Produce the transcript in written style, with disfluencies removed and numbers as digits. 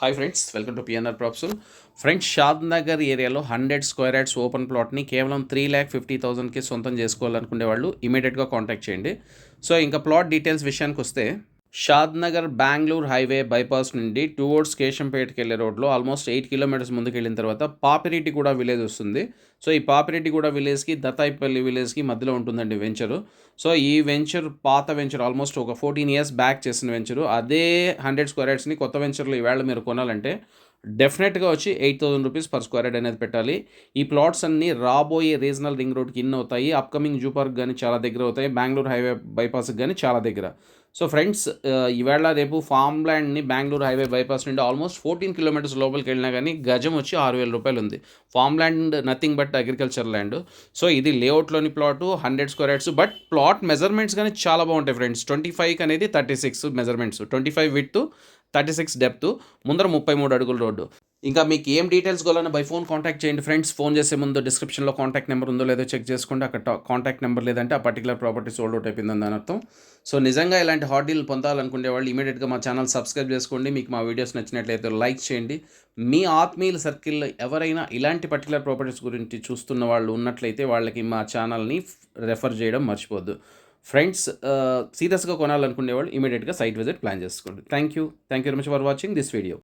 Hi friends, welcome to PNR props. Friends, Shadnagar ఏరియాలో 100 square yards open ప్లాట్ని కేవలం 3,50,000కి సొంతం చేసుకోవాలనుకునే వాళ్ళు ఇమీడియట్గా కాంటాక్ట్ చేయండి. సో ఇంకా ప్లాట్ డీటెయిల్స్ విషయానికి వస్తే, షాద్ నగర్ బెంగళూరు హైవే బైపాస్ నుండి టువర్డ్స్ కేశంపేటకి వెళ్ళే రోడ్లో ఆల్మోస్ట్ 8 కిలోమీటర్స్ ముందుకు వెళ్ళిన తర్వాత పాపిరెడ్డిగూడ విలేజ్ వస్తుంది. సో ఈ పాపిరెడ్డిగూడ విలేజ్కి దత్తాయిపల్లి విలేజ్కి మధ్యలో ఉంటుందండి వెంచరు. సో ఈ వెంచర్ పాత వెంచర్ ఆల్మోస్ట్ ఒక 14 ఇయర్స్ బ్యాక్ చేసిన వెంచరు. అదే 100 స్క్వేర్ యార్డ్స్ని కొత్త వెంచర్లో ఈవేళ మీరు కొనాలంటే డెఫినెట్గా వచ్చి 8,000 రూపీస్ పర్ స్క్వేర్ యార్డ్ అనేది పెట్టాలి. ఈ ప్లాట్స్ అన్నీ రాబోయే రీజనల్ రింగ్ రోడ్కి ఇన్ అవుతాయి. అప్కమింగ్ జూ పార్క్ కానీ చాలా దగ్గర అవుతాయి. బెంగళూరు హైవే బైపాస్కి కానీ చాలా దగ్గర. సో ఫ్రెండ్స్, ఈవేళ రేపు ఫామ్ ల్యాండ్ని బెంగళూరు హైవే బైపాస్ నుండి ఆల్మోస్ట్ 14 కిలోమీటర్స్ లోపలికి వెళ్ళినా కానీ గజం వచ్చి 6,000 రూపాయలు ఉంది. Farm land nothing but agriculture land. So ఇది లేఅవుట్లోని plot 100 square yards. But plot measurements కానీ చాలా బాగుంటాయి ఫ్రెండ్స్. 25 అనేది 36 మెజర్మెంట్స్, 25 విడ్త్, 36 డెప్త్, ముందర 33 అడుగుల రోడ్డు. ఇంకా మీకు ఏం డీటెయిల్స్ కావాలన్నా బై ఫోన్ కాంటాక్ట్ చేయండి ఫ్రెండ్స్. ఫోన్ చేసే ముందు డిస్క్రిప్షన్లో కాంటాక్ట్ నెంబర్ ఉందో లేదో చెక్ చేసుకోండి. అక్కడ కాంటాక్ట్ నెంబర్ లేదంటే ఆ పర్టికులర్ ప్రాపర్టీ సోల్డ్ అవుట్ అయిపోయిందని దాని అర్థం. సో నిజంగా ఇలాంటి హాట్ డీల్ పొందాలనుకునే వాళ్ళు ఇమీడియట్గా మా ఛానల్ సబ్స్క్రైబ్ చేసుకోండి. మీకు మా వీడియోస్ నచ్చినట్లయితే లైక్ చేయండి. మీ ఆత్మీయుల సర్కిల్లో ఎవరైనా ఇలాంటి పర్టికులర్ ప్రాపర్టీస్ గురించి చూస్తున్న వాళ్ళు ఉన్నట్లయితే వాళ్ళకి మా ఛానల్ని రెఫర్ చేయడం మర్చిపోద్దు. ఫ్రెండ్స్, సీరియస్గా కొనాలనుకునే వాళ్ళు ఇమీడియట్గా సైట్ విజిట్ ప్లాన్ చేసుకోండి. Thank you very much for watching this video.